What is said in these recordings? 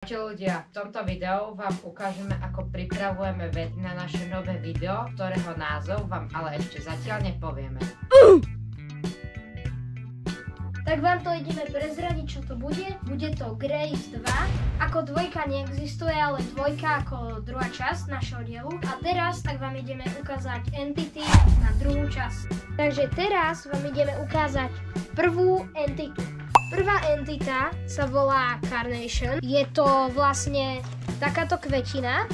Ľudia, v tomto videu vám ukážeme, ako pripravujeme vety na naše nové video, ktorého názov vám ale ešte zatiaľ nepovieme. Tak vám to ideme prezradiť, čo to bude. Bude to Grace 2. Ako dvojka neexistuje, ale dvojka ako druhá časť našho dielu. A teraz tak vám ideme ukázať Entity na druhú časť. Takže teraz vám ideme ukázať prvú entitu. Prvá entita sa volá Carnation. Je to vlastne takáto kvetina.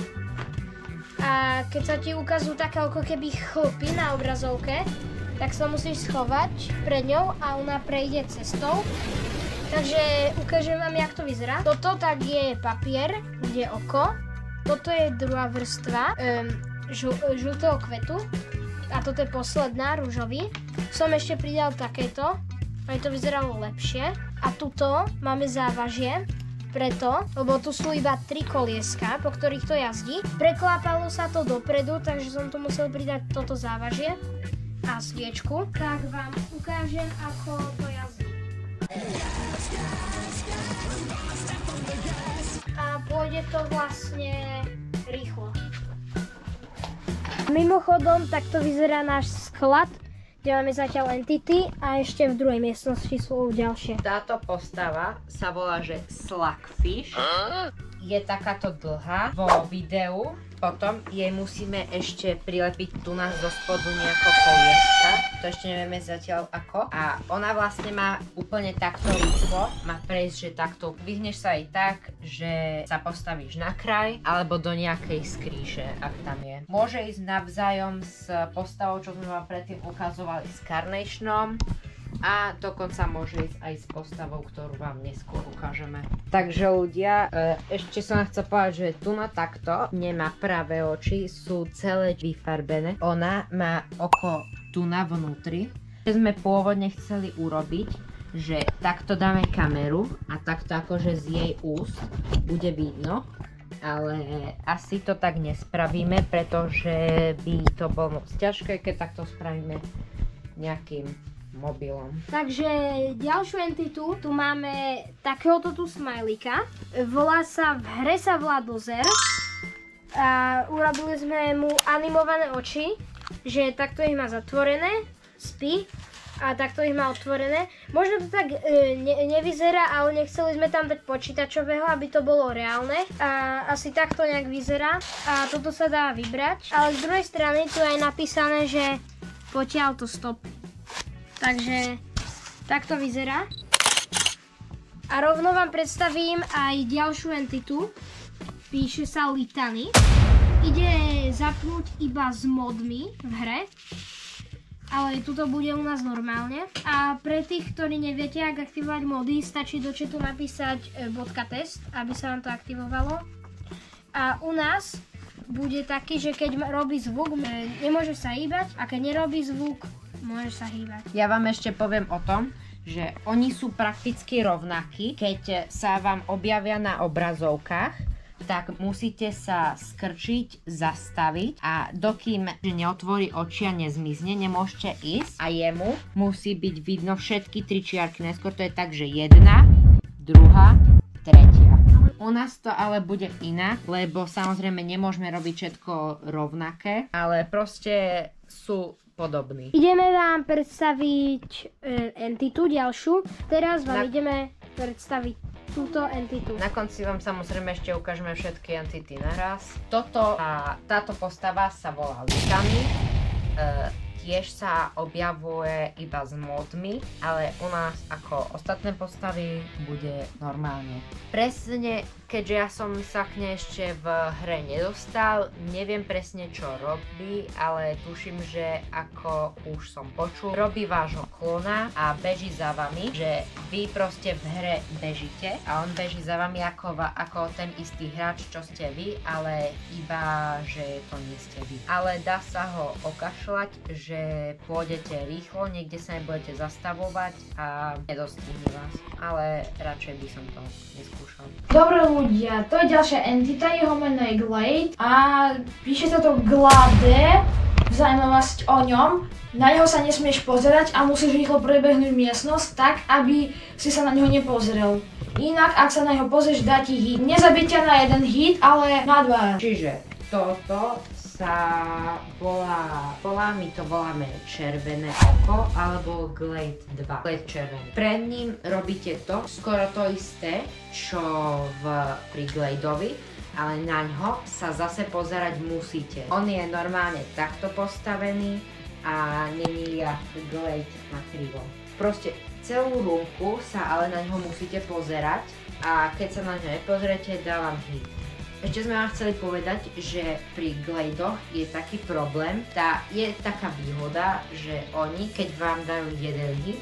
A keď sa ti ukazujú také ako keby chlpy na obrazovke, tak sa musíš schovať pred ňou a ona prejde cestou. Takže ukážem vám, jak to vyzerá. Toto tak je papier, kde je oko. Toto je druhá vrstva žltého kvetu. A toto je posledná, rúžový. Som ešte pridal takéto, aby to vyzeralo lepšie. A tuto máme závažie, preto, lebo tu sú iba 3 kolieska, po ktorých to jazdí. Preklápalo sa to dopredu, takže som tu musel pridať toto závažie a sviečku. Tak vám ukážem, ako to jazdí. A pôjde to vlastne rýchlo. Mimochodom, takto vyzerá náš sklad, kde máme zatiaľ entity a ešte v druhej miestnosti sú ďalšie. Táto postava sa volá, že Slackfish. Je takáto dlhá vo videu. Potom jej musíme ešte prilepiť tu na zo spodu nejako kolieska. To ešte nevieme zatiaľ ako. A ona vlastne má úplne takto rýchlo. Má prejsť, že takto vyhneš sa aj tak, že sa postavíš na kraj alebo do nejakej skríše, ak tam je. Môže ísť navzájom s postavou, čo sme vám predtým ukazovali s Carnationom. A dokonca môže ísť aj s postavou, ktorú vám neskôr ukážeme. Takže ľudia, ešte som vám chcel povedať, že tu na takto nemá pravé oči, sú celé vyfarbené. Ona má oko tu na vnútri. Sme pôvodne chceli urobiť, že takto dáme kameru a takto akože z jej úst bude vidno. Ale asi to tak nespravíme, pretože by to bolo moc ťažké, keď takto spravíme nejakým mobilom. Takže ďalšiu entitu, tu máme takéhoto tu smajlíka. Volá sa, v hre sa volá Dozer. A urobili sme mu animované oči, že takto ich má zatvorené, spí a takto ich má otvorené. Možno to tak nevyzerá, ale nechceli sme tam dať počítačového, aby to bolo reálne. A asi takto nejak vyzerá. A toto sa dá vybrať. Ale z druhej strany tu je aj napísané, že potiaľ to stop. Takže takto vyzerá. A rovno vám predstavím aj ďalšiu entitu. Píše sa Litany. Ide zapnúť iba s modmi v hre. Ale tuto bude u nás normálne. A pre tých, ktorí neviete, ak aktivovať mody, stačí do chatu napísať .test, aby sa vám to aktivovalo. A u nás bude taký, že keď robí zvuk, nemôže sa hýbať. A keď nerobí zvuk, môžeš sa hýbať. Ja vám ešte poviem o tom, že oni sú prakticky rovnakí. Keď sa vám objavia na obrazovkách, tak musíte sa skrčiť, zastaviť a dokým neotvorí oči a nezmizne, nemôžete ísť a jemu musí byť vidno všetky 3 čiarky. Najskôr to je tak, že 1, 2, 3. U nás to ale bude inak, lebo samozrejme nemôžeme robiť všetko rovnaké, ale proste sú podobný. Ideme vám predstaviť entitu ďalšiu. Teraz vám ideme predstaviť túto entitu. Na konci vám samozrejme ešte ukážeme všetky entity naraz. Táto postava sa volá Litany. Tiež sa objavuje iba s modmi, ale u nás ako ostatné postavy bude normálne. Presne, keďže ja som sa k nej ešte v hre nedostal, neviem presne čo robí, ale tuším, že ako už som počul, robí vášho klona a beží za vami, že vy proste v hre bežíte a on beží za vami ako ten istý hráč, čo ste vy, ale iba, že to nie ste vy. Ale dá sa ho okašľať, že pôjdete rýchlo, niekde sa nebudete zastavovať a nedostihne vás. Ale radšej by som to neskúšal. Dobre ľudia, to je ďalšia entita, jeho meno je Glade a píše sa to Glade. zaujímavosť o ňom. Na neho sa nesmieš pozerať a musíš rýchlo prebehnúť miestnosť tak, aby si sa na neho nepozrel. Inak, ak sa na neho pozrieš, dá ti hit. Nezabije ťa na jeden hit, ale na 2. Čiže toto sa volá, my to voláme červené oko alebo Glade 2. Glade červený. Pred ním robíte to, skoro to isté, čo pri Gladeovi, ale na ňo sa zase pozerať musíte. On je normálne takto postavený a není jak Glade na krivo. Proste celú rúmku sa ale na ňo musíte pozerať a keď sa na ňo nepozriete, dávam hit. Ešte sme vám chceli povedať, že pri Gladoch je taký problém, je taká výhoda, že oni, keď vám dajú jeden hit,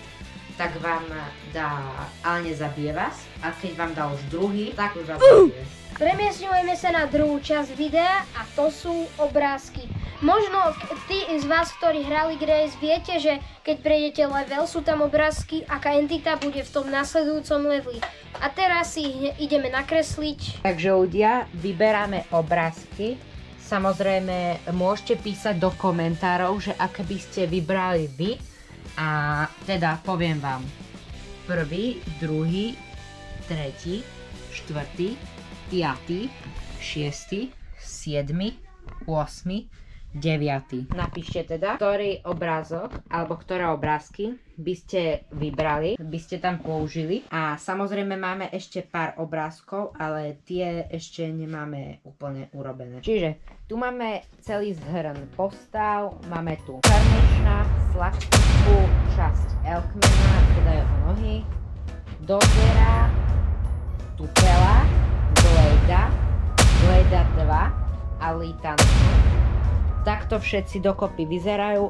tak vám dá, ale nezabije vás, a keď vám dá už druhý, tak už vás zabije. Premiestňujeme sa na druhú časť videa a to sú obrázky. Možno tí z vás, ktorí hrali Grace, viete, že keď prejdete level, sú tam obrázky, aká entita bude v tom nasledujúcom leveli. A teraz si ideme nakresliť. Takže ľudia, vyberáme obrázky. Samozrejme, môžete písať do komentárov, že aké by ste vybrali vy. A teda poviem vám. 1., 2., 3., 4., 5., 6., 7., 8., 9. Napíšte teda, ktorý obrázok alebo ktoré obrázky by ste vybrali, by ste tam použili. A samozrejme máme ešte pár obrázkov, ale tie ešte nemáme úplne urobené. Čiže tu máme celý zhrn postav, máme tu Carnationa, Slugfishu, časť Elkmana, teda jeho nohy, Dozera, Tupela, Glada, Glada 2 a Litana. Takto všetci dokopy vyzerajú.